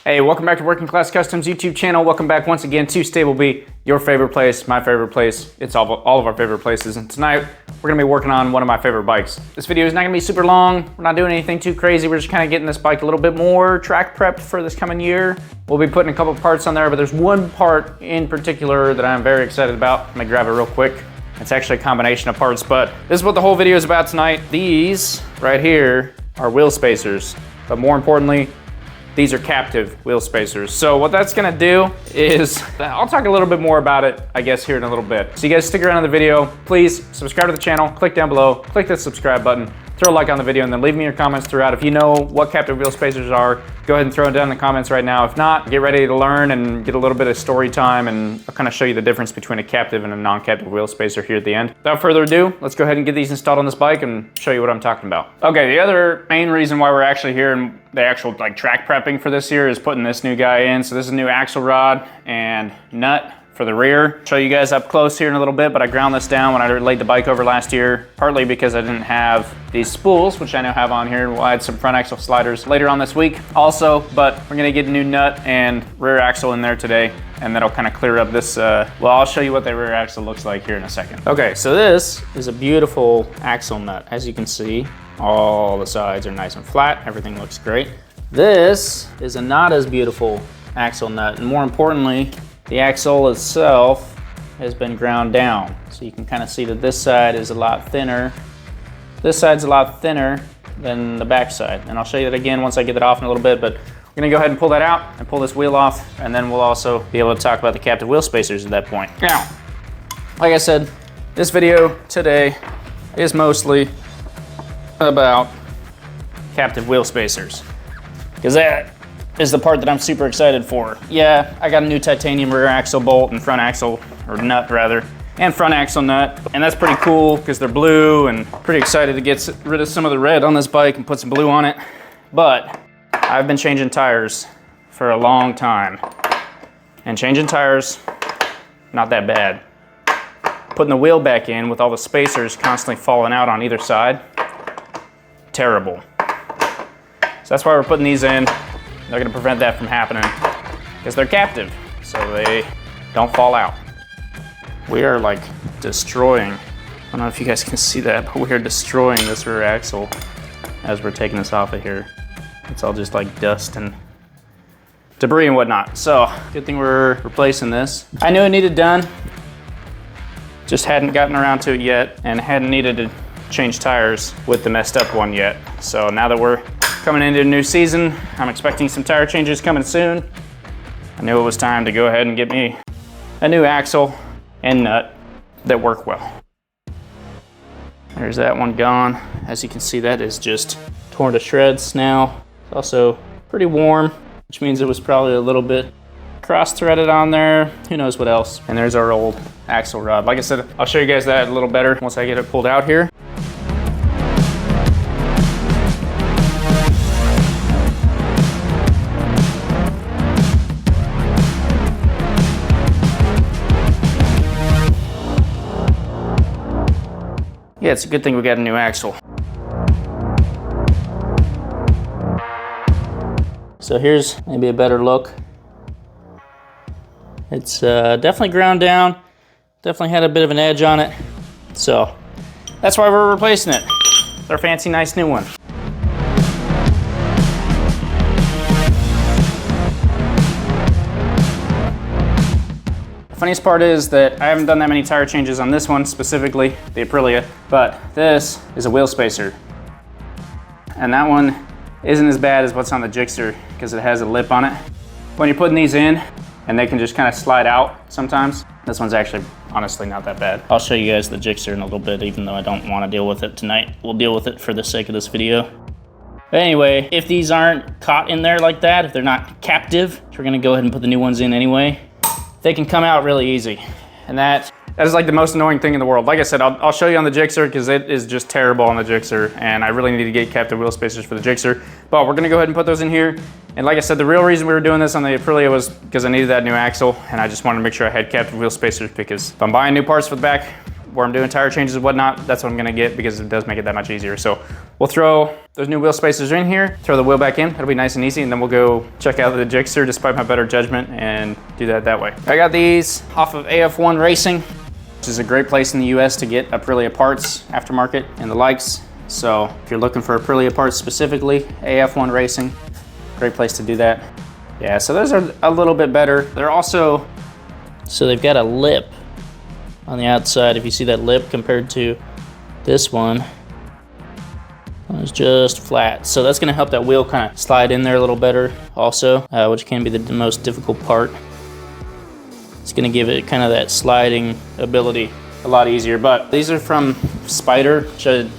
Hey, welcome back to Working Class Customs YouTube channel. Welcome back once again to Stable B, your favorite place, my favorite place. It's all of our favorite places. And tonight, we're gonna be working on one of my favorite bikes. This video is not gonna be super long. We're not doing anything too crazy. We're just kind of getting this bike a little bit more track prepped for this coming year. We'll be putting a couple parts on there, but there's one part in particular that I'm very excited about. I'm gonna grab it real quick. It's actually a combination of parts, but this is what the whole video is about tonight. These right here are wheel spacers, but more importantly, these are captive wheel spacers. So what that's gonna do is, I'll talk a little bit more about it, I guess, here in a little bit. So you guys stick around in the video. Please subscribe to the channel, click down below, click the subscribe button, throw a like on the video, and then leave me your comments throughout. If you know what captive wheel spacers are, go ahead and throw it down in the comments right now. If not, get ready to learn and get a little bit of story time, and I'll kind of show you the difference between a captive and a non-captive wheel spacer here at the end. Without further ado, let's go ahead and get these installed on this bike and show you what I'm talking about. Okay, the other main reason why we're actually here and the actual track prepping for this year is putting this new guy in. So this is a new axle rod and nut for the rear. Show you guys up close here in a little bit, but I ground this down when I laid the bike over last year, partly because I didn't have these spools, which I now have on here. We'll add some front axle sliders later on this week also, but we're gonna get a new nut and rear axle in there today, and that'll kind of clear up this, well, I'll show you what the rear axle looks like here in a second. Okay, so this is a beautiful axle nut. As you can see, all the sides are nice and flat. Everything looks great. This is a not as beautiful axle nut, and more importantly, the axle itself has been ground down. So you can kind of see that this side is a lot thinner. This side's a lot thinner than the back side. And I'll show you that again once I get it off in a little bit, but we're gonna go ahead and pull that out and pull this wheel off, and then we'll also be able to talk about the captive wheel spacers at that point. Now, like I said, this video today is mostly about captive wheel spacers, because that is the part that I'm super excited for. Yeah, I got a new titanium rear axle bolt and front axle, or nut rather, and front axle nut. And that's pretty cool because they're blue, and pretty excited to get rid of some of the red on this bike and put some blue on it. But I've been changing tires for a long time. And changing tires, not that bad. Putting the wheel back in with all the spacers constantly falling out on either side, terrible. So that's why we're putting these in. They're gonna prevent that from happening because they're captive, so they don't fall out. We are like destroying, I don't know if you guys can see that, but we are destroying this rear axle as we're taking this off of here. It's all just like dust and debris and whatnot. So good thing we're replacing this. I knew it needed done, just hadn't gotten around to it yet, and hadn't needed to change tires with the messed up one yet. So now that we're coming into a new season, I'm expecting some tire changes coming soon. I knew it was time to go ahead and get me a new axle and nut that work well. There's that one gone. As you can see, that is just torn to shreds now. It's also pretty warm, which means it was probably a little bit cross-threaded on there. Who knows what else. And there's our old axle rod. Like I said, I'll show you guys that a little better once I get it pulled out here. Yeah, it's a good thing we got a new axle. So here's maybe a better look. It's definitely ground down, definitely had a bit of an edge on it. So that's why we're replacing it with our fancy, nice new one. The funniest part is that I haven't done that many tire changes on this one specifically, the Aprilia, but this is a wheel spacer. And that one isn't as bad as what's on the Gixxer because it has a lip on it. When you're putting these in, and they can just kind of slide out sometimes, this one's actually honestly not that bad. I'll show you guys the Gixxer in a little bit, even though I don't want to deal with it tonight. We'll deal with it for the sake of this video. But anyway, if these aren't caught in there like that, if they're not captive, we're gonna go ahead and put the new ones in anyway. They can come out really easy. And that is like the most annoying thing in the world. Like I said, I'll show you on the Gixxer because it is just terrible on the Gixxer, and I really need to get captive wheel spacers for the Gixxer. But we're gonna go ahead and put those in here. And like I said, the real reason we were doing this on the Aprilia was because I needed that new axle, and I just wanted to make sure I had captive wheel spacers, because if I'm buying new parts for the back where I'm doing tire changes and whatnot, that's what I'm gonna get because it does make it that much easier. So we'll throw those new wheel spacers in here, throw the wheel back in. It'll be nice and easy, and then we'll go check out the jigster despite my better judgment and do that way. I got these off of AF1 Racing, which is a great place in the US to get Aprilia parts, aftermarket, and the likes. So if you're looking for Aprilia parts specifically, AF1 Racing, great place to do that. Yeah, so those are a little bit better. They're also, so they've got a lip on the outside. If you see that lip compared to this one, it's just flat. So that's gonna help that wheel kind of slide in there a little better also, which can be the most difficult part. It's gonna give it kind of that sliding ability a lot easier. But these are from Spider, which is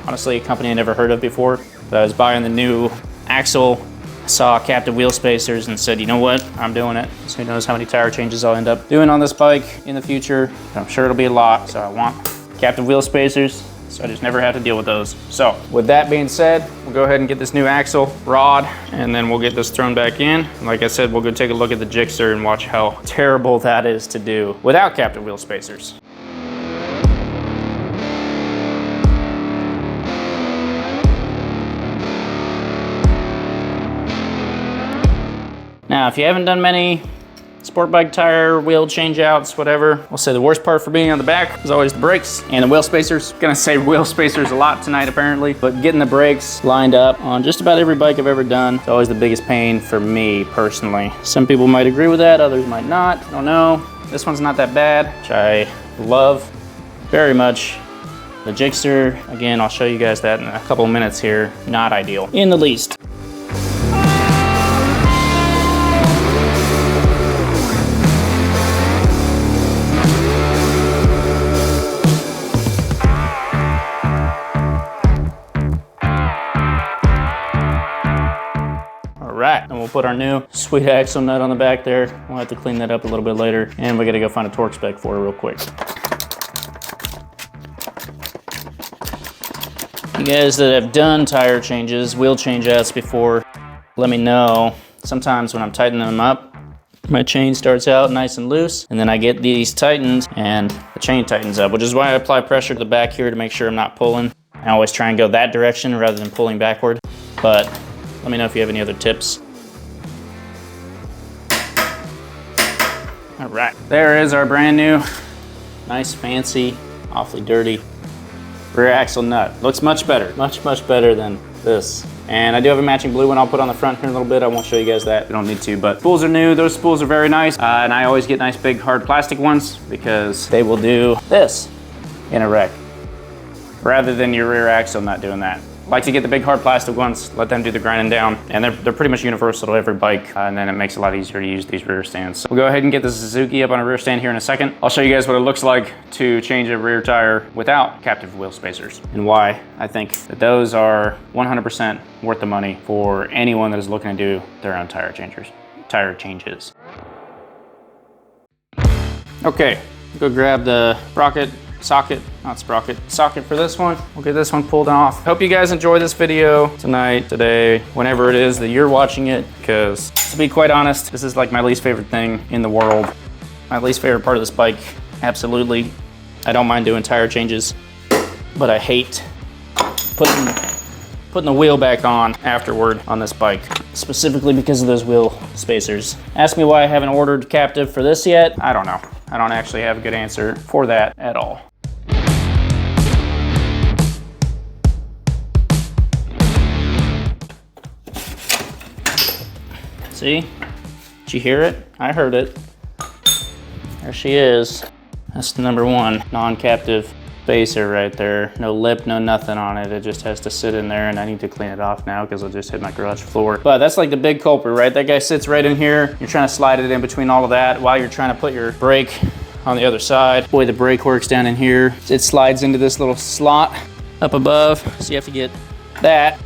honestly a company I never heard of before. But I was buying the new axle, saw captive wheel spacers and said, you know what, I'm doing it. So who knows how many tire changes I'll end up doing on this bike in the future. I'm sure it'll be a lot, so I want captive wheel spacers, so I just never have to deal with those. So with that being said, we'll go ahead and get this new axle rod, and then we'll get this thrown back in. And like I said, we'll go take a look at the jigster and watch how terrible that is to do without captive wheel spacers. Now, if you haven't done many sport bike tire wheel change outs, whatever, we'll say the worst part for being on the back is always the brakes and the wheel spacers. Gonna say wheel spacers a lot tonight apparently, but getting the brakes lined up on just about every bike I've ever done is always the biggest pain for me personally. Some people might agree with that, others might not, I don't know. This one's not that bad, which I love very much. The jigster, again, I'll show you guys that in a couple of minutes here, not ideal in the least. Right, and we'll put our new sweet axle nut on the back there. We'll have to clean that up a little bit later, and we gotta go find a torque spec for it real quick. You guys that have done tire changes, wheel change outs before, let me know. Sometimes when I'm tightening them up, my chain starts out nice and loose, and then I get these tightened, and the chain tightens up, which is why I apply pressure to the back here to make sure I'm not pulling. I always try and go that direction rather than pulling backward, but let me know if you have any other tips. All right, there is our brand new, nice, fancy, awfully dirty rear axle nut. Looks much better, much better than this. And I do have a matching blue one I'll put on the front here in a little bit. I won't show you guys that, we don't need to, but spools are new. Those spools are very nice. And I always get nice big hard plastic ones because they will do this in a wreck, rather than your rear axle not doing that. Like to get the big hard plastic ones, let them do the grinding down, and they're pretty much universal to every bike, and then it makes it a lot easier to use these rear stands. So we'll go ahead and get the Suzuki up on a rear stand here in a second. I'll show you guys what it looks like to change a rear tire without captive wheel spacers, and why I think that those are 100% worth the money for anyone that is looking to do their own tire changes. Okay, go grab the socket for this one. We'll get this one pulled off. Hope you guys enjoy this video tonight, today, whenever it is that you're watching it, because to be quite honest, this is like my least favorite thing in the world. My least favorite part of this bike, absolutely. I don't mind doing tire changes, but I hate putting the wheel back on afterward on this bike, specifically because of those wheel spacers. Ask me why I haven't ordered captive for this yet. I don't know. I don't actually have a good answer for that at all. See? Did you hear it? I heard it. There she is. That's the number one non-captive spacer right there. No lip, no nothing on it. It just has to sit in there, and I need to clean it off now because I just hit my garage floor. But that's like the big culprit, right? That guy sits right in here. You're trying to slide it in between all of that while you're trying to put your brake on the other side. Boy, the brake works down in here. It slides into this little slot up above. So you have to get that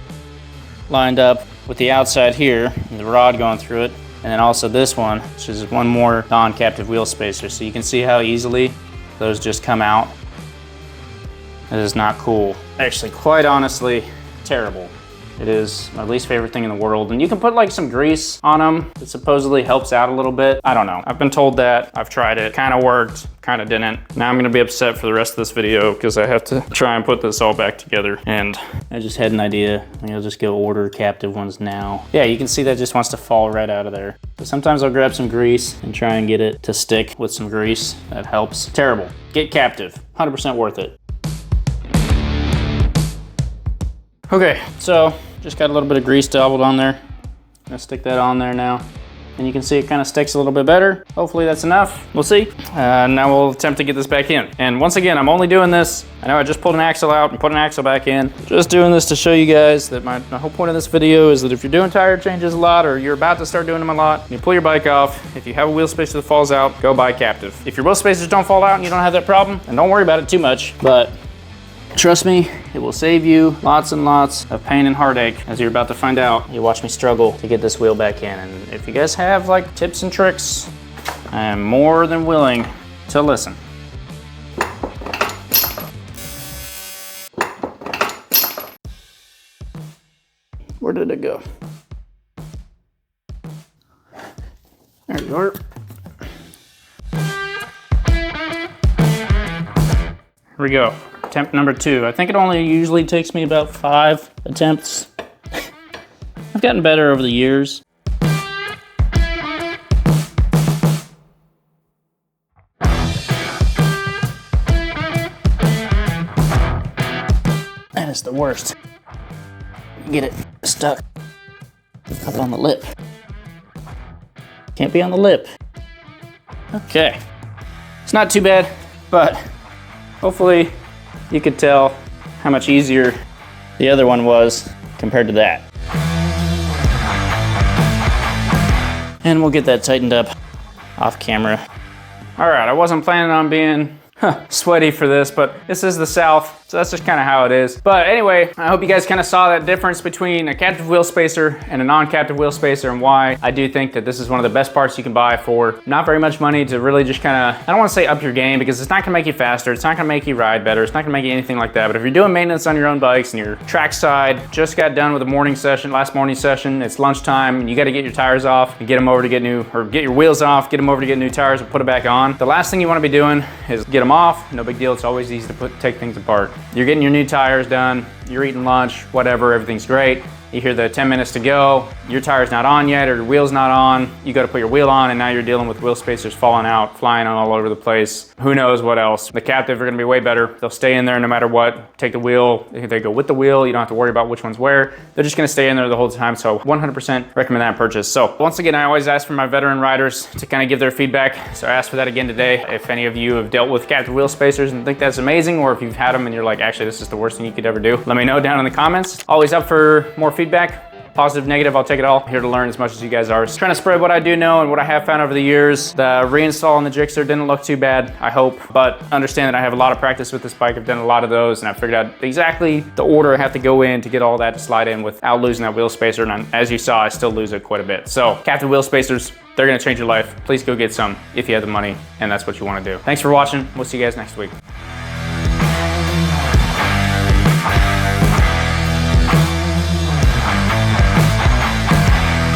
lined up with the outside here, and the rod going through it. And then also this one, which is one more non-captive wheel spacer. So you can see how easily those just come out. It is not cool. Actually, quite honestly, terrible. It is my least favorite thing in the world. And you can put like some grease on them. It supposedly helps out a little bit. I don't know. I've been told that. I've tried it. Kind of worked, kind of didn't. Now I'm gonna be upset for the rest of this video because I have to try and put this all back together. And I just had an idea. Maybe I'll just go order captive ones now. Yeah, you can see that just wants to fall right out of there. But sometimes I'll grab some grease and try and get it to stick with some grease. That helps. Terrible. Get captive. 100% worth it. Okay, so just got a little bit of grease dabbled on there. Gonna stick that on there now. And you can see it kind of sticks a little bit better. Hopefully that's enough. We'll see. Now we'll attempt to get this back in. And once again, I'm only doing this. I know I just pulled an axle out and put an axle back in. Just doing this to show you guys that my whole point of this video is that if you're doing tire changes a lot or you're about to start doing them a lot, and you pull your bike off, if you have a wheel spacer that falls out, go buy captive. If your wheel spacers don't fall out and you don't have that problem, then don't worry about it too much. But trust me, it will save you lots and lots of pain and heartache, as you're about to find out. You watch me struggle to get this wheel back in. And if you guys have like tips and tricks, I am more than willing to listen. Where did it go? There you are. Here we go. Attempt number 2. I think it only usually takes me about 5 attempts. I've gotten better over the years. That is the worst. Get it stuck up on the lip. Can't be on the lip. Okay. It's not too bad, but hopefully you could tell how much easier the other one was compared to that. And we'll get that tightened up off camera. All right, I wasn't planning on being sweaty for this, but this is the South, so that's just kind of how it is. But anyway, I hope you guys kind of saw that difference between a captive wheel spacer and a non-captive wheel spacer, and why I do think that this is one of the best parts you can buy for not very much money to really just kind of, I don't want to say up your game, because it's not gonna make you faster, it's not gonna make you ride better, it's not gonna make you anything like that. But if you're doing maintenance on your own bikes and your track side just got done with a morning session, last morning session, it's lunchtime, and you got to get your tires off and get them over to get new, or get your wheels off, get them over to get new tires and put it back on. The last thing you want to be doing is get them off. No big deal. It's always easy to take things apart. You're getting your new tires done, you're eating lunch, whatever, everything's great. You hear the 10 minutes to go, your tire's not on yet, or your wheel's not on, you gotta put your wheel on, and now you're dealing with wheel spacers falling out, flying all over the place. Who knows what else. The captive are gonna be way better. They'll stay in there no matter what. Take the wheel, they go with the wheel, you don't have to worry about which one's where. They're just gonna stay in there the whole time, so 100% recommend that purchase. So once again, I always ask for my veteran riders to kind of give their feedback, so I asked for that again today. If any of you have dealt with captive wheel spacers and think that's amazing, or if you've had them and you're like, actually this is the worst thing you could ever do, let me know down in the comments. Always up for more feedback. Positive, negative, I'll take it all. I'm here to learn as much as you guys are. Just trying to spread what I do know and what I have found over the years. The reinstall on the Gixxer didn't look too bad, I hope, but understand that I have a lot of practice with this bike. I've done a lot of those, and I figured out exactly the order I have to go in to get all that to slide in without losing that wheel spacer, and as you saw, I still lose it quite a bit. So, captive wheel spacers, they're gonna change your life. Please go get some if you have the money and that's what you wanna do. Thanks for watching. We'll see you guys next week.